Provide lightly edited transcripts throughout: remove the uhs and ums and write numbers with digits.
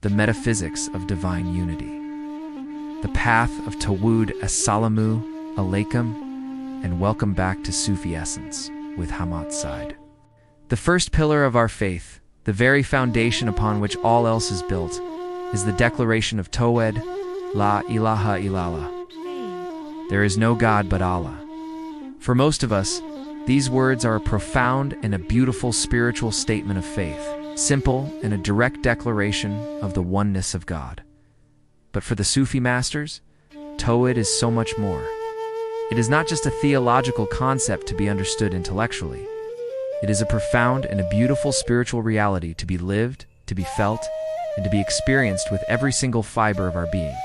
the Metaphysics of Divine Unity. The Path of Tawhid. Assalamu alaikum, and welcome back to Sufi Essence with Hammad Syed. The first pillar of our faith, the very foundation upon which all else is built, is the declaration of Tawhid, La ilaha illallah. There is no God but Allah. For most of us, these words are a profound and a beautiful spiritual statement of faith, simple and a direct declaration of the oneness of God. But for the Sufi masters, Tawhid is so much more. It is not just a theological concept to be understood intellectually. It is a profound and a beautiful spiritual reality to be lived, to be felt, and to be experienced with every single fiber of our being.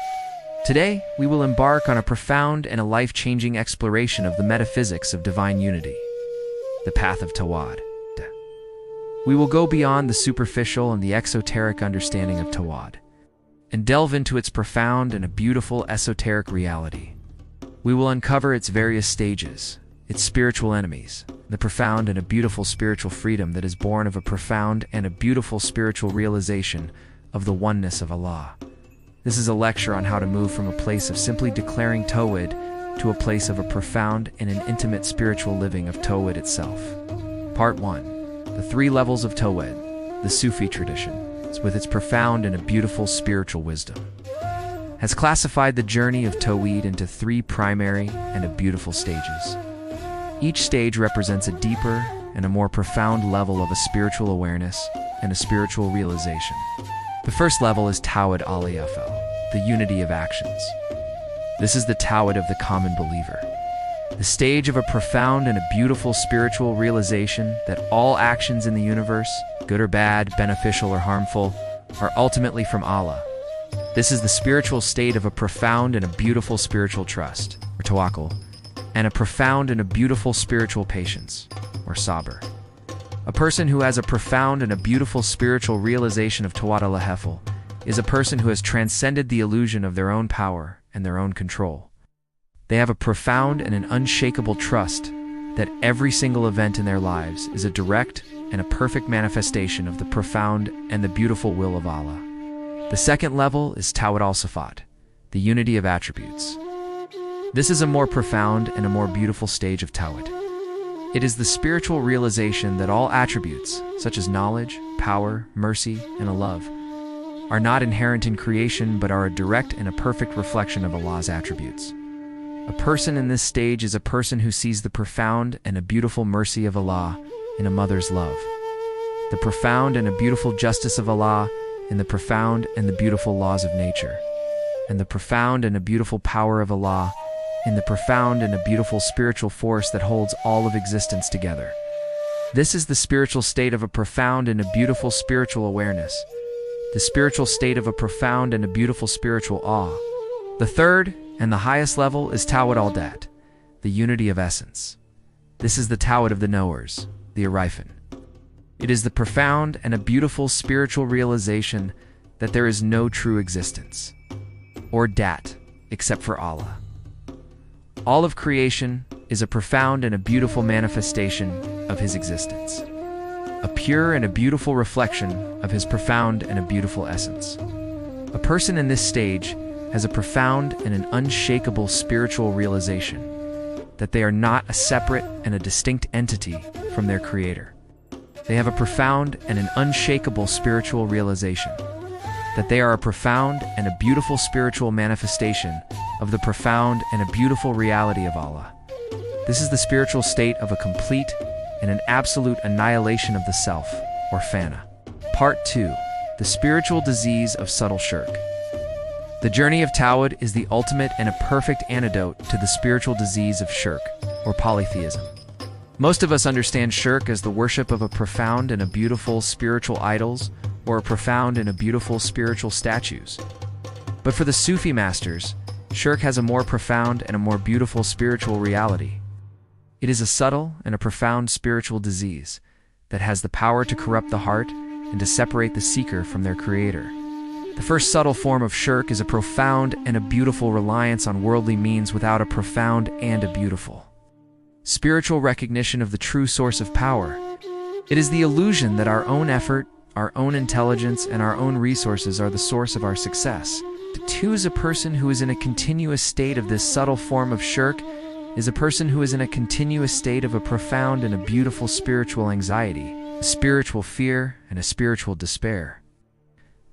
Today, we will embark on a profound and a life-changing exploration of the metaphysics of divine unity, the Path of Tawhid. We will go beyond the superficial and the exoteric understanding of Tawhid, and delve into its profound and a beautiful esoteric reality. We will uncover its various stages, its spiritual enemies, the profound and a beautiful spiritual freedom that is born of a profound and a beautiful spiritual realization of the oneness of Allah. This is a lecture on how to move from a place of simply declaring Tawhid to a place of a profound and an intimate spiritual living of Tawhid itself. Part 1. The 3 levels of Tawhid. The Sufi tradition, with its profound and a beautiful spiritual wisdom, has classified the journey of Tawhid into 3 primary and a beautiful stages. Each stage represents a deeper and a more profound level of a spiritual awareness and a spiritual realization. The first level is Tawhid al-Afal, the unity of actions. This is the Tawhid of the common believer, the stage of a profound and a beautiful spiritual realization that all actions in the universe, good or bad, beneficial or harmful, are ultimately from Allah. This is the spiritual state of a profound and a beautiful spiritual trust, or tawakkul, and a profound and a beautiful spiritual patience, or sabr. A person who has a profound and a beautiful spiritual realization of Tawhid al-Afal is a person who has transcended the illusion of their own power and their own control. They have a profound and an unshakable trust that every single event in their lives is a direct and a perfect manifestation of the profound and the beautiful will of Allah. The second level is Tawhid al-Sifat, the unity of attributes. This is a more profound and a more beautiful stage of Tawhid. It is the spiritual realization that all attributes, such as knowledge, power, mercy, and a love, are not inherent in creation but are a direct and a perfect reflection of Allah's attributes. A person in this stage is a person who sees the profound and a beautiful mercy of Allah in a mother's love, the profound and a beautiful justice of Allah in the profound and the beautiful laws of nature, and the profound and a beautiful power of Allah in the profound and a beautiful spiritual force that holds all of existence together. This is the spiritual state of a profound and a beautiful spiritual awareness, the spiritual state of a profound and a beautiful spiritual awe. The third and the highest level is Tawhid al-Dhat, the unity of essence. This is the Tawhid of the knowers, the Arifin. It is the profound and a beautiful spiritual realization that there is no true existence, or Dhat, except for Allah. All of creation is a profound and a beautiful manifestation of His existence, a pure and a beautiful reflection of His profound and a beautiful essence. A person in this stage has a profound and an unshakable spiritual realization that they are not a separate and a distinct entity from their Creator. They have a profound and an unshakable spiritual realization that they are a profound and a beautiful spiritual manifestation of the profound and a beautiful reality of Allah. This is the spiritual state of a complete and an absolute annihilation of the self, or fana. Part 2. The spiritual disease of subtle shirk. The journey of Tawhid is the ultimate and a perfect antidote to the spiritual disease of shirk, or polytheism. Most of us understand shirk as the worship of a profound and a beautiful spiritual idols, or a profound and a beautiful spiritual statues. But for the Sufi masters, shirk has a more profound and a more beautiful spiritual reality. It is a subtle and a profound spiritual disease that has the power to corrupt the heart and to separate the seeker from their Creator. The first subtle form of shirk is a profound and a beautiful reliance on worldly means without a profound and a beautiful spiritual recognition of the true source of power. It is the illusion that our own effort, our own intelligence, and our own resources are the source of our success. 2 is a person who is in a continuous state of this subtle form of shirk, is a person who is in a continuous state of a profound and a beautiful spiritual anxiety, a spiritual fear, and a spiritual despair.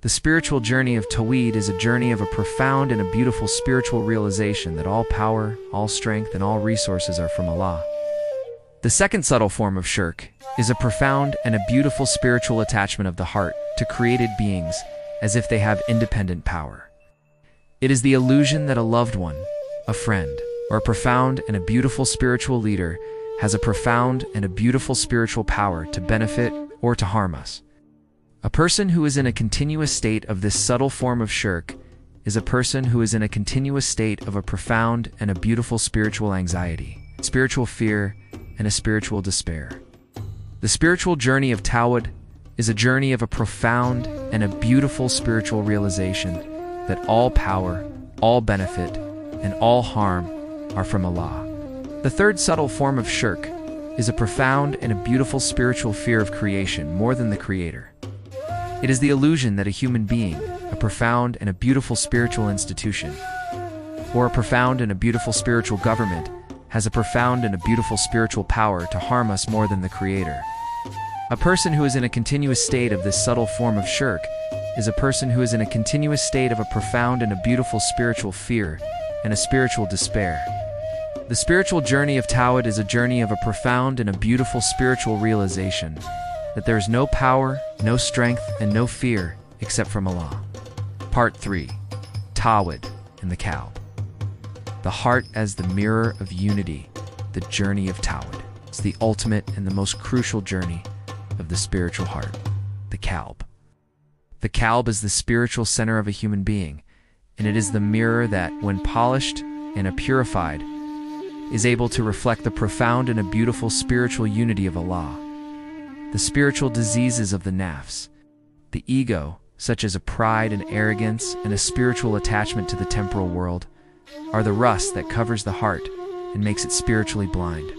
The spiritual journey of Tawhid is a journey of a profound and a beautiful spiritual realization that all power, all strength, and all resources are from Allah. The second subtle form of shirk is a profound and a beautiful spiritual attachment of the heart to created beings as if they have independent power. It is the illusion that a loved one, a friend, or a profound and a beautiful spiritual leader has a profound and a beautiful spiritual power to benefit or to harm us. A person who is in a continuous state of this subtle form of shirk is a person who is in a continuous state of a profound and a beautiful spiritual anxiety, spiritual fear, and a spiritual despair. The spiritual journey of Tawhid is a journey of a profound and a beautiful spiritual realization that all power, all benefit, and all harm are from Allah. The third subtle form of shirk is a profound and a beautiful spiritual fear of creation more than the Creator. It is the illusion that a human being, a profound and a beautiful spiritual institution, or a profound and a beautiful spiritual government has a profound and a beautiful spiritual power to harm us more than the Creator. A person who is in a continuous state of this subtle form of shirk is a person who is in a continuous state of a profound and a beautiful spiritual fear and a spiritual despair. The spiritual journey of Tawhid is a journey of a profound and a beautiful spiritual realization that there is no power, no strength, and no fear except from Allah. Part 3. Tawhid and the Qalb. The heart as the mirror of unity, the journey of Tawhid. It's the ultimate and the most crucial journey of the spiritual heart, the Qalb. The Qalb is the spiritual center of a human being, and it is the mirror that, when polished and purified, is able to reflect the profound and a beautiful spiritual unity of Allah. The spiritual diseases of the nafs, the ego, such as a pride and arrogance and a spiritual attachment to the temporal world, are the rust that covers the heart and makes it spiritually blind.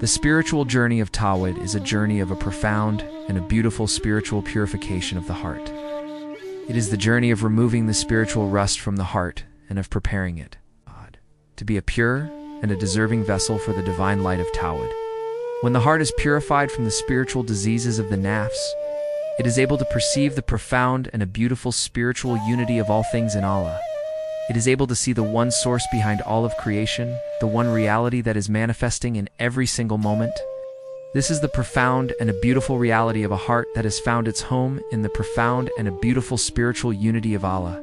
The spiritual journey of Tawhid is a journey of a profound and a beautiful spiritual purification of the heart. It is the journey of removing the spiritual rust from the heart and of preparing it to be a pure and a deserving vessel for the divine light of Tawhid. When the heart is purified from the spiritual diseases of the nafs, it is able to perceive the profound and a beautiful spiritual unity of all things in Allah. It is able to see the one source behind all of creation, the one reality that is manifesting in every single moment. This is the profound and a beautiful reality of a heart that has found its home in the profound and a beautiful spiritual unity of Allah.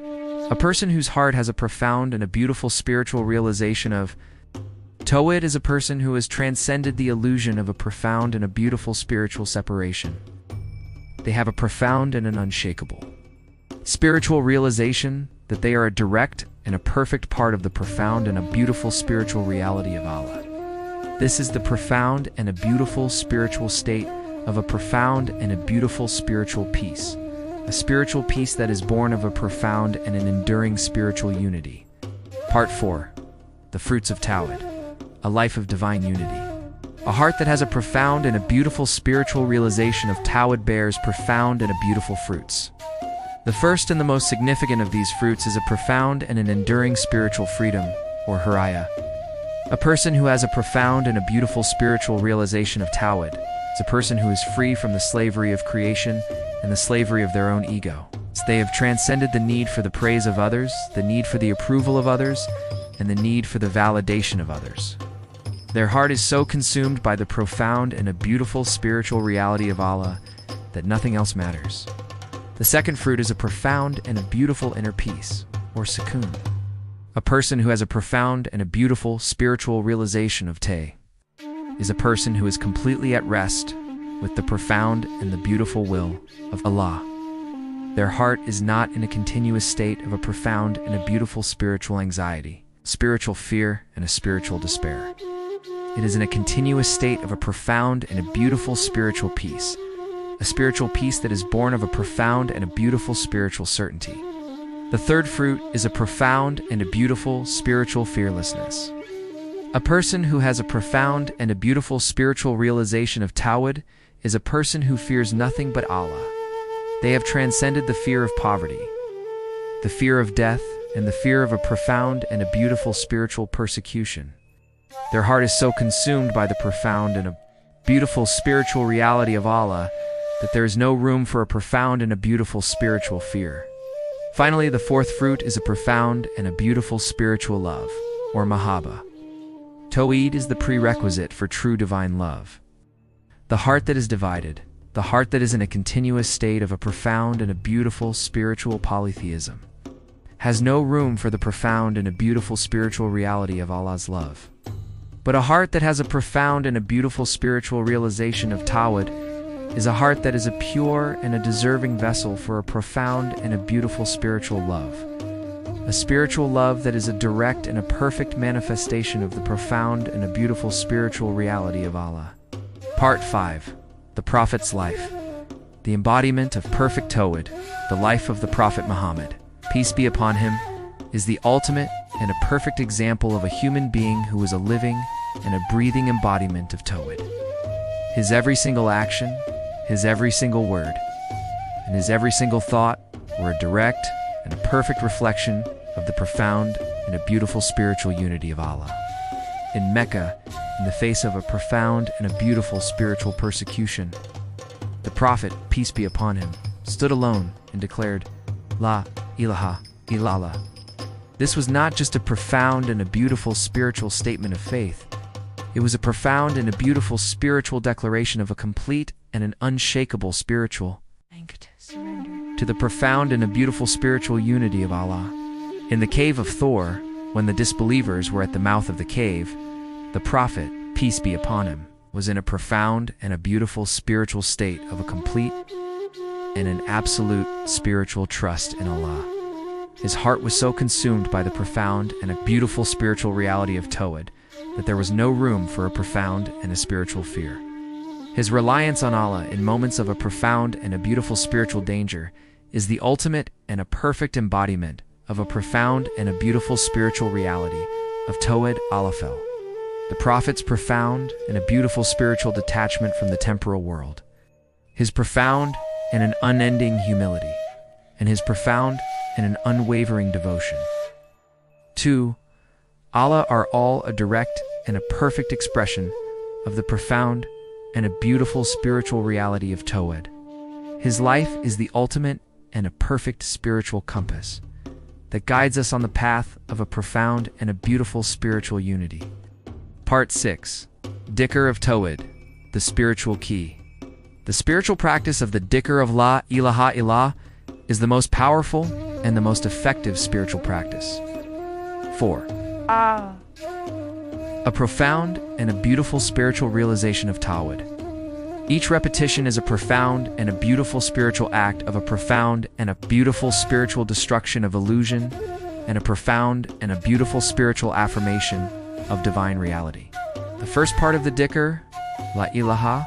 A person whose heart has a profound and a beautiful spiritual realization of Tawhid is a person who has transcended the illusion of a profound and a beautiful spiritual separation. They have a profound and an unshakable spiritual realization that they are a direct and a perfect part of the profound and a beautiful spiritual reality of Allah. This is the profound and a beautiful spiritual state of a profound and a beautiful spiritual peace, a spiritual peace that is born of a profound and an enduring spiritual unity. Part 4. The fruits of Tawhid, a life of divine unity. A heart that has a profound and a beautiful spiritual realization of Tawhid bears profound and a beautiful fruits. The first and the most significant of these fruits is a profound and an enduring spiritual freedom, or hurriya. A person who has a profound and a beautiful spiritual realization of Tawhid is a person who is free from the slavery of creation and the slavery of their own ego. They have transcended the need for the praise of others, the need for the approval of others, and the need for the validation of others. Their heart is so consumed by the profound and a beautiful spiritual reality of Allah that nothing else matters. The second fruit is a profound and a beautiful inner peace, or sukoon. A person who has a profound and a beautiful spiritual realization of Tay is a person who is completely at rest with the profound and the beautiful will of Allah. Their heart is not in a continuous state of a profound and a beautiful spiritual anxiety, spiritual fear, and a spiritual despair. It is in a continuous state of a profound and a beautiful spiritual peace, a spiritual peace that is born of a profound and a beautiful spiritual certainty. The third fruit is a profound and a beautiful spiritual fearlessness. A person who has a profound and a beautiful spiritual realization of Tawhid is a person who fears nothing but Allah. They have transcended the fear of poverty, the fear of death, and the fear of a profound and a beautiful spiritual persecution. Their heart is so consumed by the profound and a beautiful spiritual reality of Allah that there is no room for a profound and a beautiful spiritual fear. Finally, the fourth fruit is a profound and a beautiful spiritual love, or mahabba. Tawhid is the prerequisite for true divine love. The heart that is divided, the heart that is in a continuous state of a profound and a beautiful spiritual polytheism, has no room for the profound and a beautiful spiritual reality of Allah's love. But a heart that has a profound and a beautiful spiritual realization of Tawhid is a heart that is a pure and a deserving vessel for a profound and a beautiful spiritual love. A spiritual love that is a direct and a perfect manifestation of the profound and a beautiful spiritual reality of Allah. Part 5. The Prophet's Life. The embodiment of perfect Tawhid, the life of the Prophet Muhammad, peace be upon him, is the ultimate and a perfect example of a human being who is a living and a breathing embodiment of Tawhid. His every single action, his every single word, and his every single thought were a direct and a perfect reflection of the profound and a beautiful spiritual unity of Allah. In Mecca, in the face of a profound and a beautiful spiritual persecution, the Prophet, peace be upon him, stood alone and declared, La ilaha illallah. This was not just a profound and a beautiful spiritual statement of faith. It was a profound and a beautiful spiritual declaration of a complete and an unshakable spiritual surrender to the profound and a beautiful spiritual unity of Allah. In the cave of Thor, when the disbelievers were at the mouth of the cave, the Prophet, peace be upon him, was in a profound and a beautiful spiritual state of a complete and an absolute spiritual trust in Allah. His heart was so consumed by the profound and a beautiful spiritual reality of Tawhid that there was no room for a profound and a spiritual fear. His reliance on Allah in moments of a profound and a beautiful spiritual danger is the ultimate and a perfect embodiment of a profound and a beautiful spiritual reality of Tawhid al-Afal, the Prophet's profound and a beautiful spiritual detachment from the temporal world, his profound and an unending humility, and his profound and an unwavering devotion. 2. Allah are all a direct and a perfect expression of the profound and a beautiful spiritual reality of Tawhid. His life is the ultimate and a perfect spiritual compass that guides us on the path of a profound and a beautiful spiritual unity. Part 6. Dhikr of Tawhid, the spiritual key. The spiritual practice of the dhikr of La ilaha illallah is the most powerful and the most effective spiritual practice. 4. A profound and a beautiful spiritual realization of Tawhid. Each repetition is a profound and a beautiful spiritual act of a profound and a beautiful spiritual destruction of illusion and a profound and a beautiful spiritual affirmation of divine reality. The first part of the dhikr, La ilaha,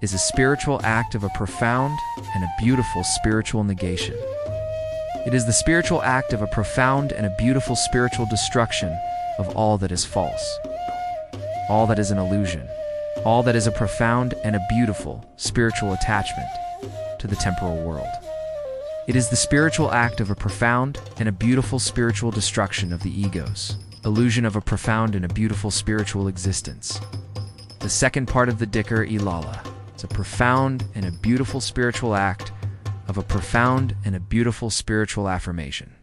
is a spiritual act of a profound and a beautiful spiritual negation. It is the spiritual act of a profound and a beautiful spiritual destruction of all that is false, all that is an illusion, all that is a profound and a beautiful spiritual attachment to the temporal world. It is the spiritual act of a profound and a beautiful spiritual destruction of the ego's illusion of a profound and a beautiful spiritual existence. The second part of the dhikr, illallah, is a profound and a beautiful spiritual act of a profound and a beautiful spiritual affirmation.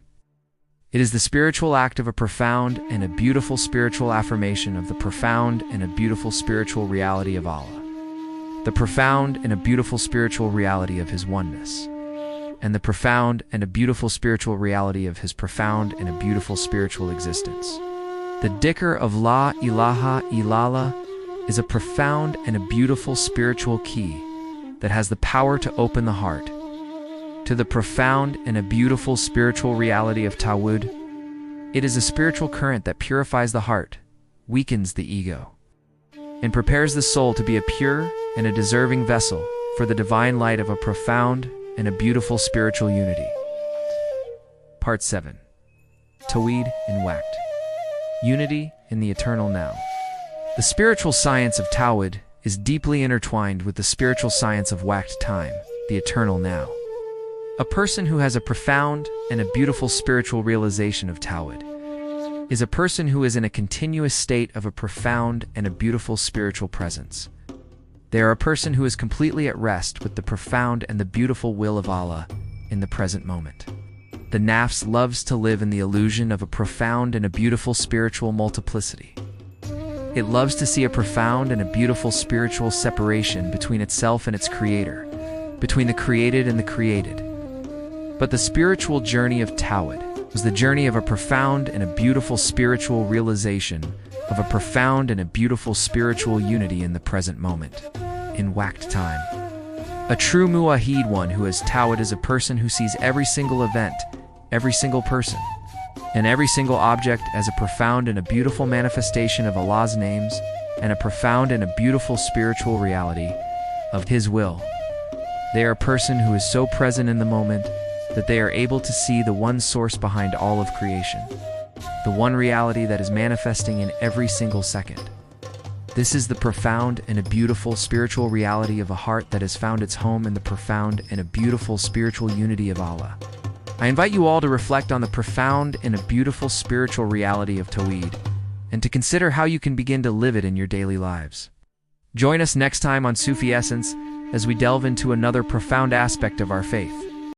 It is the spiritual act of a profound and a beautiful spiritual affirmation of the profound and a beautiful spiritual reality of Allah, the profound and a beautiful spiritual reality of His oneness, and the profound and a beautiful spiritual reality of His profound and a beautiful spiritual existence. The dhikr of La ilaha illallah is a profound and a beautiful spiritual key that has the power to open the heart to the profound and a beautiful spiritual reality of Tawhid. It is a spiritual current that purifies the heart, weakens the ego, and prepares the soul to be a pure and a deserving vessel for the divine light of a profound and a beautiful spiritual unity. Part 7. Tawhid in Waqt. Unity in the eternal now. The spiritual science of Tawhid is deeply intertwined with the spiritual science of Waqt, time, the eternal now. A person who has a profound and a beautiful spiritual realization of Tawhid is a person who is in a continuous state of a profound and a beautiful spiritual presence. They are a person who is completely at rest with the profound and the beautiful will of Allah in the present moment. The nafs loves to live in the illusion of a profound and a beautiful spiritual multiplicity. It loves to see a profound and a beautiful spiritual separation between itself and its creator, between the created and the created. But the spiritual journey of Tawhid was the journey of a profound and a beautiful spiritual realization of a profound and a beautiful spiritual unity in the present moment, in waqt time. A true muwahid, one who has Tawhid, is a person who sees every single event, every single person, and every single object as a profound and a beautiful manifestation of Allah's names and a profound and a beautiful spiritual reality of His will. They are a person who is so present in the moment that they are able to see the one source behind all of creation, the one reality that is manifesting in every single second. This is the profound and a beautiful spiritual reality of a heart that has found its home in the profound and a beautiful spiritual unity of Allah. I invite you all to reflect on the profound and a beautiful spiritual reality of Tawhid and to consider how you can begin to live it in your daily lives. Join us next time on Sufi Essence as we delve into another profound aspect of our faith.